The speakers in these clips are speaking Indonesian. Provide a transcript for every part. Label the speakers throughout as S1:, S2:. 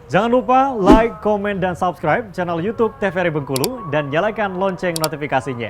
S1: Jangan lupa like, komen, dan subscribe channel YouTube TVRI Bengkulu dan nyalakan lonceng notifikasinya.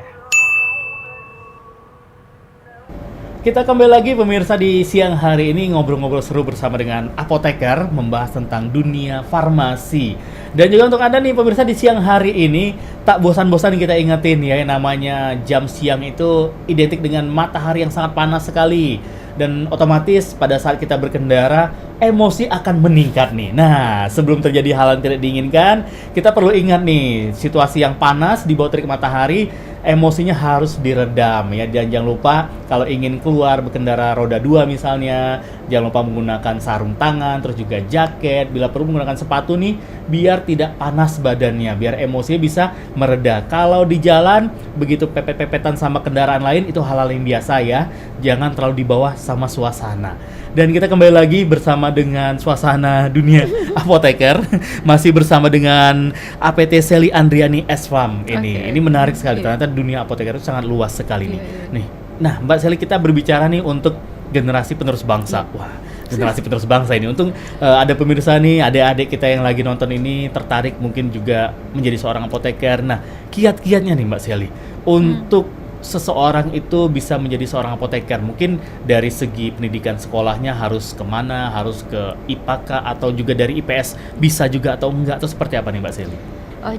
S2: Kita kembali lagi pemirsa di siang hari ini ngobrol-ngobrol seru bersama dengan apoteker membahas tentang dunia farmasi. Dan juga untuk Anda nih pemirsa di siang hari ini tak bosan-bosan kita ingetin ya, yang namanya jam siang itu identik dengan matahari yang sangat panas sekali. Dan otomatis pada saat kita berkendara emosi akan meningkat nih. Nah, sebelum terjadi hal yang tidak diinginkan, kita perlu ingat nih, situasi yang panas di bawah terik matahari, emosinya harus diredam ya. Dan jangan lupa kalau ingin keluar berkendara roda 2 misalnya, jangan lupa menggunakan sarung tangan, terus juga jaket, bila perlu menggunakan sepatu nih, biar tidak panas badannya, biar emosinya bisa mereda. Kalau di jalan begitu pepet-pepetan sama kendaraan lain, itu hal-hal yang biasa ya. Jangan terlalu di bawah sama suasana. Dan kita kembali lagi bersama dengan suasana dunia apoteker, masih bersama dengan APT Sally Andriani S.Farm ini.
S3: Okay.
S2: Ini menarik sekali, ternyata dunia apoteker itu sangat luas sekali nih. Nih, nah Mbak Sally, kita berbicara nih untuk generasi penerus bangsa. Wah, generasi penerus bangsa ini. Untung ada pemirsa nih, adik-adik kita yang lagi nonton ini tertarik mungkin juga menjadi seorang apoteker. Nah, kiat-kiatnya nih Mbak Sally untuk seseorang itu bisa menjadi seorang apoteker, mungkin dari segi pendidikan sekolahnya harus kemana, harus ke IPA atau juga dari IPS bisa juga atau enggak, atau seperti apa nih Mbak Sally?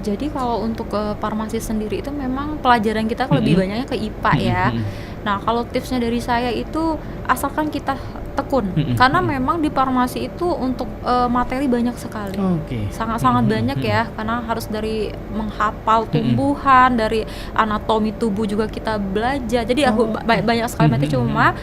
S3: Jadi kalau untuk farmasi sendiri itu memang pelajaran kita lebih banyaknya ke IPA ya. Nah, kalau tipsnya dari saya itu asalkan kita tekun, karena memang di farmasi itu untuk materi banyak sekali, sangat-sangat banyak ya, karena harus dari menghafal tumbuhan, dari anatomi tubuh juga kita belajar, jadi banyak sekali materi. Cuma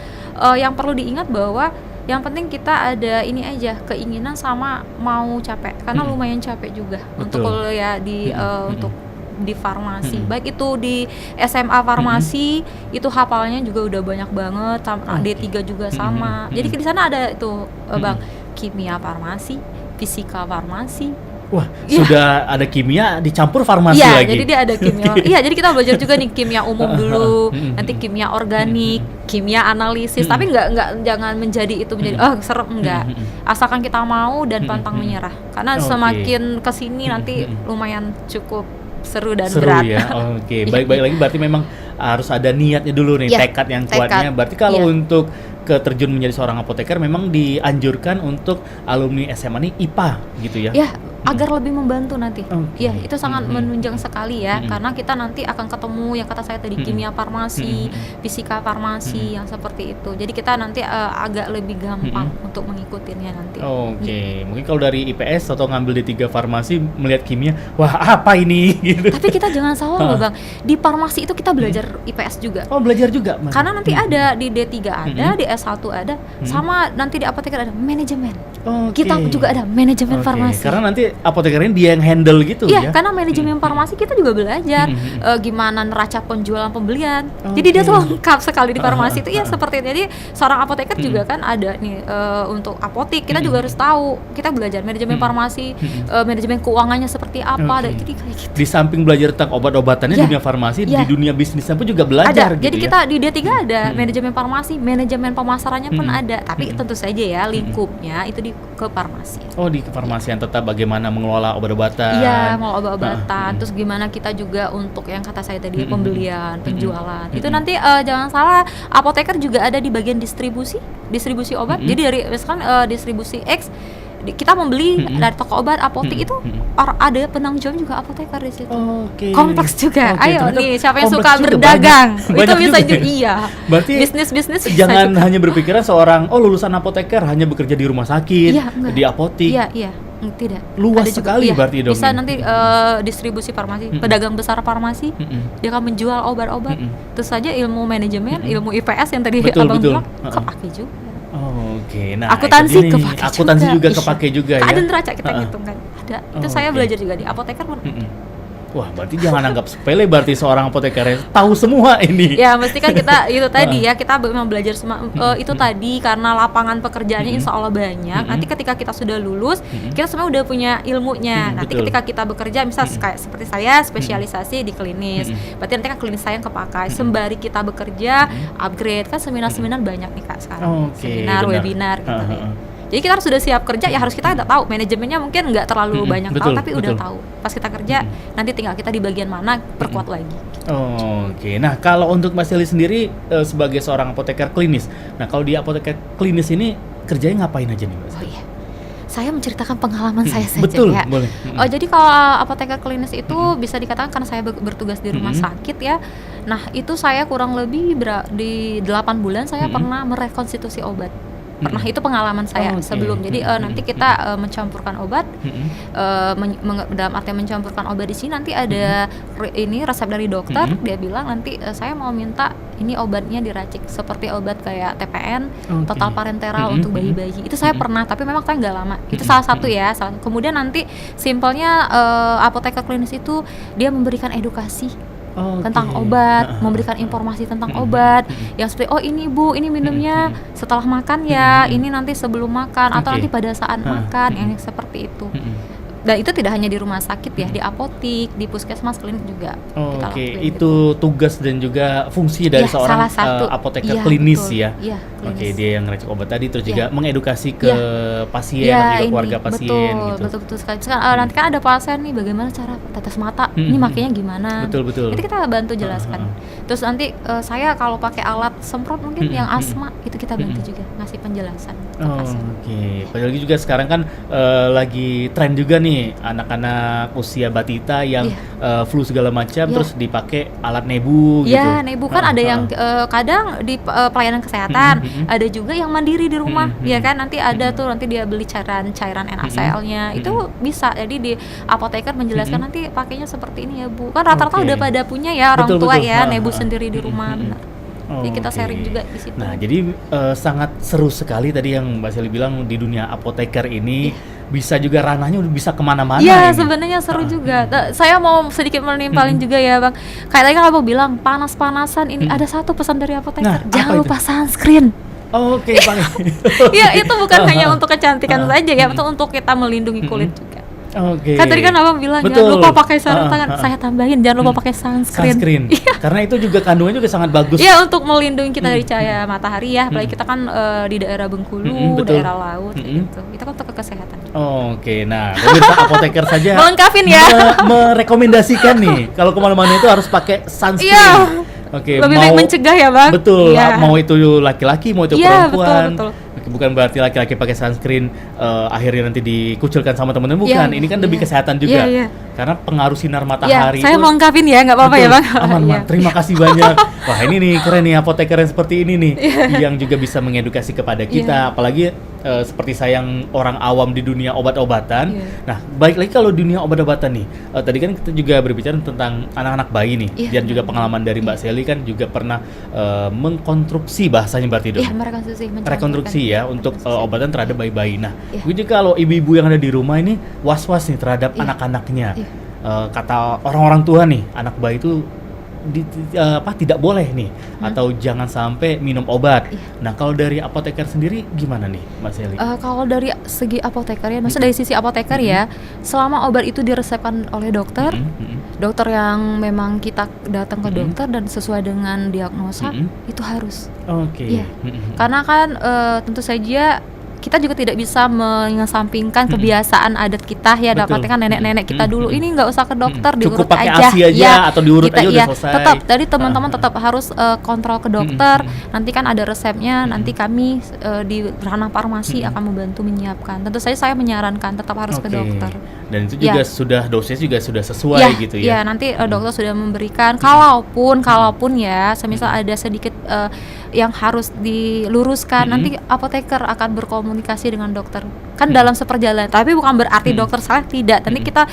S3: yang perlu diingat bahwa yang penting kita ada ini aja, keinginan sama mau capek, karena lumayan capek juga. Untuk kuliah di untuk di farmasi, baik itu di SMA farmasi itu hafalnya juga udah banyak banget, D3 juga sama. Jadi di sana ada itu Bang, kimia farmasi, fisika farmasi.
S2: Wah, sudah ada kimia dicampur farmasi lagi.
S3: Iya, jadi dia ada kimia. Iya, jadi kita belajar juga nih kimia umum dulu, nanti kimia organik, kimia analisis. Tapi jangan menjadi itu menjadi serem, enggak. Asalkan kita mau dan pantang menyerah. Karena semakin kesini nanti lumayan cukup seru dan berat.
S2: Ya. Baik-baik lagi berarti memang harus ada niatnya dulu nih, tekad yang kuatnya. Berarti kalau untuk terjun menjadi seorang apoteker memang dianjurkan untuk alumni SMA nih IPA gitu ya.
S3: Ya, agar lebih membantu nanti. Ya, itu sangat menunjang sekali ya, karena kita nanti akan ketemu yang kata saya tadi, kimia farmasi, fisika farmasi, yang seperti itu. Jadi kita nanti agak lebih gampang untuk mengikutinya nanti.
S2: Mungkin kalau dari IPS atau ngambil D3 farmasi melihat kimia, wah apa ini gitu.
S3: Tapi kita jangan salah loh Bang, di farmasi itu kita belajar IPS juga.
S2: Oh, belajar juga?
S3: Karena nanti ada di D3 ada, di S1 ada, sama nanti di apoteker ada manajemen. Kita juga ada manajemen farmasi.
S2: Karena nanti apoteker ini dia yang handle gitu ya?
S3: Iya, karena manajemen farmasi kita juga belajar gimana neraca penjualan pembelian. Jadi dia tuh lengkap sekali di farmasi itu. Ya seperti itu. Jadi seorang apoteker juga kan ada nih untuk apotik kita juga harus tahu. Kita belajar manajemen farmasi, manajemen keuangannya seperti apa. Jadi kayak gitu.
S2: Di samping belajar tentang obat-obatannya dunia farmasi, di dunia bisnisnya pun juga belajar
S3: ada.
S2: gitu.
S3: Jadi kita di D3 ada manajemen farmasi, manajemen pemasarannya pun ada. Tapi tentu saja ya lingkupnya itu di ke farmasi.
S2: Di kefarmasian tetap bagaimana mengelola obat-obatan.
S3: Iya, mengelola obat-obatan. Terus gimana kita juga untuk yang kata saya tadi pembelian, penjualan. Itu nanti jangan salah, apoteker juga ada di bagian distribusi obat. Jadi dari misalkan distribusi X kita membeli dari toko obat, apotik itu ada penanggung jawab juga apoteker di situ. Kompleks juga. Ayo nih, siapa yang suka berdagang? Itu bisa juga. Iya.
S2: Berarti bisnis jangan hanya berpikiran seorang lulusan apoteker hanya bekerja di rumah sakit, di apotik.
S3: Iya. Tidak.
S2: Luas sekali berarti dong.
S3: Bisa nanti distribusi farmasi, pedagang besar farmasi, dia akan menjual obat-obat. Terus saja ilmu manajemen, ilmu IPS yang tadi Abang bilang kepake juga.
S2: Nah
S3: akuntansi
S2: juga kepake juga ya.
S3: Ada neraca kita ngitung kan. Ada. Itu saya belajar juga di apoteker pun.
S2: Wah, berarti jangan anggap sepele, berarti seorang apoteker tahu semua ini.
S3: Ya, mesti kan kita itu tadi ya, kita memang belajar semua itu tadi karena lapangan pekerjaannya insya Allah banyak. Nanti ketika kita sudah lulus, kita semua udah punya ilmunya. Nanti ketika kita bekerja, misal kayak seperti saya spesialisasi di klinis, berarti nanti kan klinis saya yang kepakai. Sembari kita bekerja, upgrade kan seminar-seminar banyak nih Kak sekarang. Seminar, webinar gitu. Jadi kita harus sudah siap kerja, ya harus kita udah tahu manajemennya mungkin nggak terlalu banyak tahu,
S2: betul,
S3: tapi udah
S2: betul.
S3: tahu. Pas kita kerja, nanti tinggal kita di bagian mana perkuat lagi.
S2: Oke, nah kalau untuk Mbak Sally sendiri sebagai seorang apoteker klinis, nah kalau di apoteker klinis ini kerjanya ngapain aja nih Mbak
S3: Oh
S2: Sally?
S3: iya, saya menceritakan pengalaman saya saja
S2: Betul,
S3: ya.
S2: boleh.
S3: Oh, jadi kalau apoteker klinis itu bisa dikatakan karena saya bertugas di rumah sakit ya. Nah, itu saya kurang lebih di 8 bulan saya pernah merekonstitusi obat. Pernah, itu pengalaman saya sebelum. Jadi nanti kita mencampurkan obat. Dalam arti mencampurkan obat di sini nanti ada ini resep dari dokter. Dia bilang nanti saya mau minta ini obatnya diracik seperti obat kayak TPN, total parenteral untuk bayi-bayi. Itu saya pernah, tapi memang kan nggak lama. Itu salah satu ya. Kemudian nanti simpelnya apoteker klinis itu dia memberikan edukasi tentang obat, memberikan informasi tentang obat, yang seperti oh ini Bu, ini minumnya setelah makan ya, ini nanti sebelum makan atau nanti pada saat makan, yang seperti itu. Dan itu tidak hanya di rumah sakit ya, di apotik, di puskesmas, klinik juga kita lakuin.
S2: Itu tugas dan juga fungsi dari seorang
S3: salah satu
S2: apoteker klinis
S3: betul.
S2: ya.
S3: Iya, klinis.
S2: Oke, dia yang ngeracik obat tadi, terus juga mengedukasi ke pasien dan juga keluarga pasien gitu.
S3: Betul sekali. Nanti kan ada pasien nih, bagaimana cara tetes mata, ini makanya gimana?
S2: Betul.
S3: Itu kita bantu jelaskan. Terus nanti saya kalau pakai alat semprot mungkin yang asma, itu kita bantu juga ngasih penjelasan ke pasien.
S2: Oke, apalagi juga sekarang kan lagi tren juga nih anak-anak usia batita yang flu segala macam terus dipakai alat nebu gitu.
S3: Iya, nebu kan ada yang kadang di pelayanan kesehatan, ada juga yang mandiri di rumah, ya kan nanti ada tuh nanti dia beli cairan NaCl-nya, itu bisa. Jadi di apoteker menjelaskan nanti pakainya seperti ini ya Bu. Kan rata-rata udah pada punya ya orang tua ya nebu sendiri di rumah, benar. Jadi kita sharing juga di situ.
S2: Nah, jadi sangat seru sekali tadi yang Mbak Sally bilang di dunia apoteker ini bisa juga ranahnya udah bisa kemana-mana.
S3: Iya, sebenarnya seru juga. Saya mau sedikit menimpalin juga ya Bang. Kayak tadi kan Abang bilang panas-panasan ini ada satu pesan dari apoteker, jangan lupa sunscreen.
S2: Oke, Bang.
S3: Iya, itu bukan hanya untuk kecantikan saja ya, itu untuk kita melindungi kulit juga.
S2: Oke.
S3: Kan tadi kan Abang bilang jangan lupa pakai sarung tangan. Saya tambahin jangan lupa pakai sunscreen.
S2: Karena itu juga kandungannya juga sangat bagus.
S3: Iya, untuk melindungi kita dari cahaya matahari ya. Apalagi kita kan di daerah Bengkulu, daerah laut gitu. Itu kan untuk kesehatan.
S2: Oke, nah pemirsa apoteker saja
S3: melengkapin ya.
S2: Merekomendasikan nih kalau kemana-mana itu harus pakai sunscreen.
S3: Iya.
S2: Oke,
S3: lebih baik mencegah ya Bang.
S2: Betul, mau itu laki-laki mau itu perempuan.
S3: Betul.
S2: Bukan berarti laki-laki pakai sunscreen akhirnya nanti dikucilkan sama temen-temen, bukan. Ini kan demi kesehatan juga. Karena pengaruh sinar matahari
S3: saya mau lengkapin ya, nggak apa-apa ya Bang.
S2: Aman. Terima kasih banyak. Wah, ini nih keren nih apoteker yang seperti ini nih yang juga bisa mengedukasi kepada kita, apalagi seperti saya yang orang awam di dunia obat-obatan. Nah, baik lagi kalau dunia obat-obatan nih. Tadi kan kita juga berbicara tentang anak-anak bayi nih, dan juga pengalaman dari Mbak Sally kan juga pernah mengkonstruksi bahasanya berarti dong.
S3: Iya,
S2: rekonstruksi ya untuk obatan terhadap bayi-bayi. Nah, jadi kalau ibu-ibu yang ada di rumah ini was-was nih terhadap anak-anaknya. Kata orang-orang tua nih, anak bayi itu tidak boleh nih atau jangan sampai minum obat. Nah, kalau dari apoteker sendiri gimana nih, Mbak Sally?
S3: Kalau dari segi apoteker ya, maksudnya dari sisi apoteker ya, selama obat itu diresepkan oleh dokter, dokter yang memang kita datang ke dokter dan sesuai dengan diagnosa, itu harus.
S2: Oke.
S3: Karena kan tentu saja kita juga tidak bisa mengesampingkan kebiasaan adat kita ya, dalam arti kan nenek-nenek kita dulu ini nggak usah ke dokter, diurut
S2: cukup pakai
S3: aja
S2: ASI aja atau diurut aja udah selesai.
S3: Tetap, jadi teman-teman tetap harus kontrol ke dokter. Nanti kan ada resepnya, nanti kami di ranah farmasi akan membantu menyiapkan. Tentu saja saya menyarankan tetap harus ke dokter.
S2: Dan itu juga sudah dosisnya juga sudah sesuai gitu ya.
S3: Iya, nanti dokter sudah memberikan. Kalaupun ya, semisal ada sedikit yang harus diluruskan, nanti apoteker akan berkomunikasi dengan dokter. Kan dalam seperjalanan, tapi bukan berarti dokter salah, tidak. Nanti kita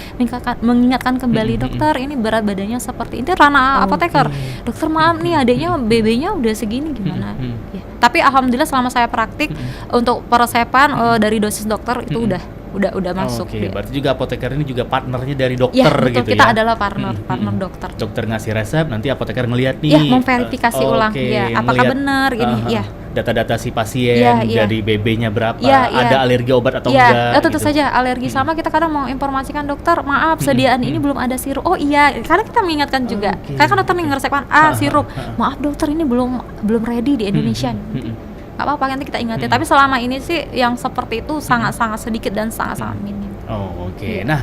S3: mengingatkan kembali dokter, ini berat badannya seperti ini, ranah apoteker. Dokter maaf nih adanya BB-nya udah segini gimana? Ya. Tapi alhamdulillah selama saya praktik untuk peresepan dari dosis dokter itu udah masuk.
S2: Oke, berarti juga apoteker ini juga partnernya dari dokter gitu
S3: kita
S2: ya.
S3: adalah partner dokter.
S2: Dokter ngasih resep, nanti apoteker ngelihat nih.
S3: Iya, memverifikasi ulang ya, apakah benar ini ya.
S2: Data-data si pasien dari BB-nya berapa, ada alergi obat atau enggak.
S3: Tentu saja alergi sama kita kadang mau informasikan dokter, maaf sediaan ini belum ada sirup. Oh iya, karena kita mengingatkan juga. Karena kan dokter nih ngeresepkan sirup. Maaf dokter ini belum ready di Indonesia. nggak apa-apa nanti kita ingatin. Tapi selama ini sih yang seperti itu sangat-sangat sedikit dan sangat-sangat minim.
S2: Oh, oke.
S3: Iya.
S2: Nah,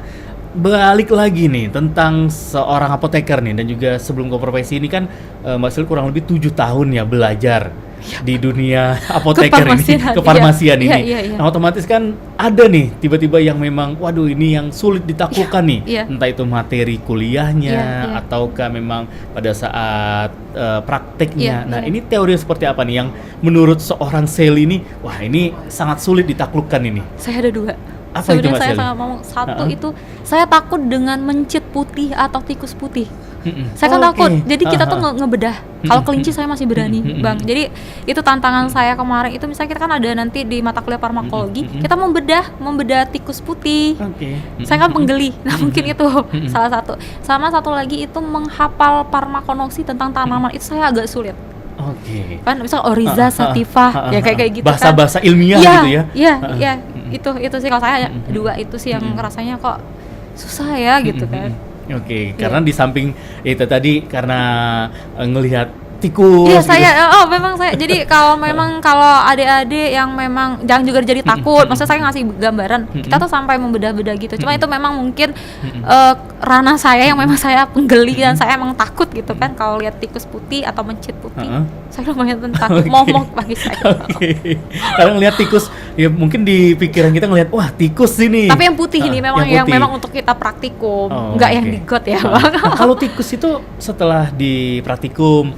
S2: balik lagi nih tentang seorang apoteker nih, dan juga sebelum ke profesi ini kan Mbak Sil kurang lebih 7 tahun ya belajar di dunia apoteker ini, kefarmasian ini.
S3: Iya.
S2: Nah, otomatis kan ada nih tiba-tiba yang memang waduh ini yang sulit ditaklukkan nih.
S3: Iya.
S2: Entah itu materi kuliahnya
S3: Iya.
S2: ataukah memang pada saat prakteknya.
S3: Iya,
S2: Nah,
S3: iya.
S2: ini teori seperti apa nih yang menurut seorang sel ini, wah ini sangat sulit ditaklukkan ini.
S3: Saya ada 2.
S2: Apa itu,
S3: Sebenarnya
S2: Mbak
S3: saya
S2: Sally?
S3: sangat ngomong satu itu saya takut dengan mencit putih atau tikus putih. Saya kan takut. Jadi kita tuh ngebedah. Kalau kelinci saya masih berani, Bang. Jadi itu tantangan saya kemarin itu misalnya kita kan ada nanti di mata kuliah farmakologi, kita membedah tikus putih.
S2: Oke.
S3: Saya kan penggeli. Nah, mungkin itu salah satu. Sama satu lagi itu menghafal farmakonoksi tentang tanaman itu saya agak sulit.
S2: Oke.
S3: Kan misal Oriza sativa ya kayak gitu kan.
S2: Bahasa-bahasa ilmiah
S3: Iya,
S2: gitu ya.
S3: Iya. Itu sih kalau saya 2 itu sih yang rasanya kok susah ya gitu kan.
S2: Oke, karena di samping itu tadi karena ngelihat tikus.
S3: Iya,
S2: gitu.
S3: saya memang saya. Jadi kalau memang kalau adik-adik yang memang jangan juga jadi takut. Maksudnya saya ngasih gambaran, kita tuh sampai membedah-bedah gitu. Cuma itu memang mungkin ranah saya yang memang saya penggeli dan saya emang takut gitu kan kalau lihat tikus putih atau mencit putih. Saya lumayan takut, momok bagi saya.
S2: Oke. Karena ngelihat tikus, ya mungkin di pikiran kita ngelihat wah tikus ini.
S3: Tapi yang putih ini memang yang
S2: putih.
S3: memang untuk kita praktikum,
S2: Oh,
S3: nggak yang
S2: oke.
S3: di got ya, Bang.
S2: Nah, kalau tikus itu setelah di praktikum,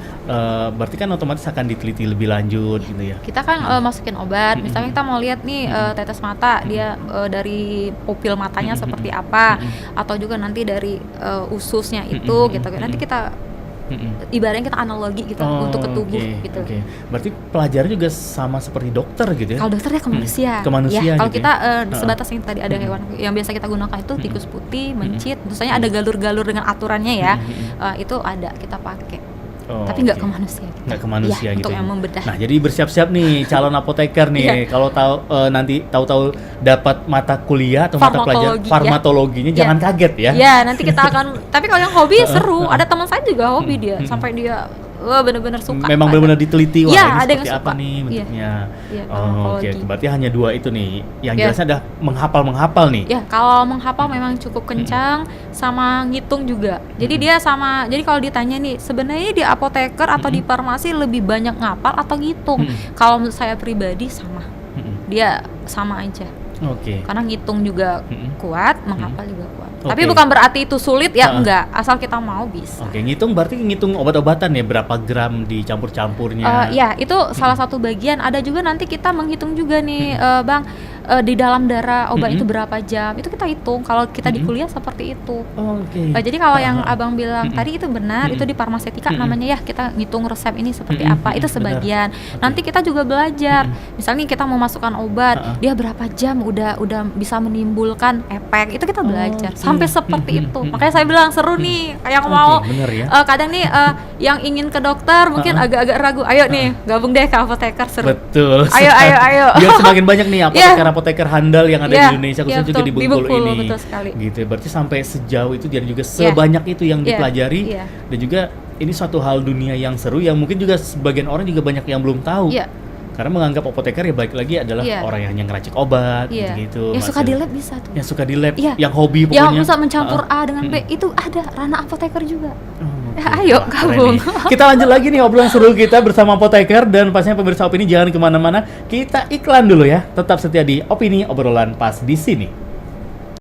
S2: berarti kan otomatis akan diteliti lebih lanjut gitu ya.
S3: Kita kan masukin obat, misalnya kita mau lihat nih tetes mata dia dari pupil matanya seperti apa, atau juga nanti dari ususnya itu gitu. Nanti kita ibaratnya kita analogi gitu untuk ke tubuh gitu.
S2: Oke. Berarti pelajaran juga sama seperti dokter gitu ya?
S3: Kalau dokternya ke manusia.
S2: Ke manusia
S3: Ya, kalau
S2: gitu
S3: kita
S2: ya?
S3: sebatas yang tadi ada hewan yang biasa kita gunakan itu tikus putih, mencit, misalnya ada galur-galur dengan aturannya ya. Itu ada kita pakai.
S2: Oh,
S3: Tapi nggak
S2: oke.
S3: ke manusia gitu.
S2: Nggak ke manusia
S3: Ya,
S2: gitu
S3: untuk
S2: ya.
S3: yang membedah.
S2: Nah, jadi bersiap-siap nih calon apoteker nih.
S3: Iya.
S2: Kalau nanti tahu-tahu dapat mata kuliah atau mata pelajaran
S3: Farmakologi, ya.
S2: farmakologinya
S3: Iya.
S2: jangan kaget ya.
S3: Ya, nanti kita akan. Tapi kalau yang hobi seru. Ada teman saya juga hobi dia, sampai dia benar-benar suka.
S2: Memang benar-benar diteliti wah
S3: Iya,
S2: ini
S3: ada yang
S2: seperti apa
S3: suka.
S2: nih
S3: Iya.
S2: bentuknya.
S3: Iya,
S2: Oh,
S3: farmakologi.
S2: oke. Berarti hanya 2 itu nih. Yang
S3: Iya.
S2: jelasnya ada menghafal nih.
S3: Ya, kalau menghafal memang cukup kencang sama ngitung juga. Jadi dia sama. Jadi kalau ditanya nih, sebenarnya di apoteker atau di farmasi lebih banyak ngapal atau ngitung? Kalau menurut saya pribadi sama. Dia sama aja.
S2: Oke.
S3: Karena ngitung juga kuat, menghafal juga kuat.
S2: Oke.
S3: Tapi bukan berarti itu sulit ya, enggak. Asal kita mau bisa.
S2: Oke, ngitung berarti ngitung obat-obatan ya, berapa gram dicampur-campurnya.
S3: Ya, itu salah satu bagian. Ada juga nanti kita menghitung juga nih, Bang, di dalam darah obat itu berapa jam. Itu kita hitung. Kalau kita di kuliah seperti itu.
S2: Oke.
S3: Jadi kalau yang Abang bilang tadi itu benar, itu di farmasetika namanya ya kita ngitung resep ini seperti apa. Itu sebagian. Nanti kita juga belajar. Misalnya kita mau masukkan obat, dia berapa jam udah bisa menimbulkan efek. Itu kita belajar. Sampai seperti itu. Makanya saya bilang seru nih. Yang mau
S2: bener ya.
S3: kadang nih yang ingin ke dokter mungkin agak-agak ragu. Ayo nih, gabung deh ke apoteker seru.
S2: Betul.
S3: Ayo.
S2: Biar semakin banyak nih apoteker handal yang ada
S3: Iya,
S2: di Indonesia,
S3: iya,
S2: khususnya juga
S3: betul.
S2: di
S3: Di
S2: Bengkulu
S3: Bengkulu,
S2: ini.
S3: betul sekali.
S2: Gitu. Berarti sampai sejauh itu dan juga sebanyak itu yang
S3: Iya,
S2: dipelajari
S3: iya.
S2: dan juga ini suatu hal dunia yang seru yang mungkin juga sebagian orang juga banyak yang belum tahu.
S3: Iya.
S2: Karena menganggap apoteker ya balik lagi adalah
S3: Iya.
S2: orang yang hanya ngeracik obat
S3: Iya.
S2: gitu.
S3: Yang suka di lab bisa tuh.
S2: Yang suka di lab,
S3: Iya.
S2: yang hobi pokoknya.
S3: Yang bisa mencampur A dengan B itu ada ranah apoteker juga.
S2: Oke.
S3: Ayo
S2: Wah, keren
S3: gabung.
S2: nih. Kita lanjut lagi nih obrolan seru kita bersama apoteker, dan pastinya pemirsa Opini jangan kemana-mana. Kita iklan dulu ya. Tetap setia di Opini, obrolan pas di sini.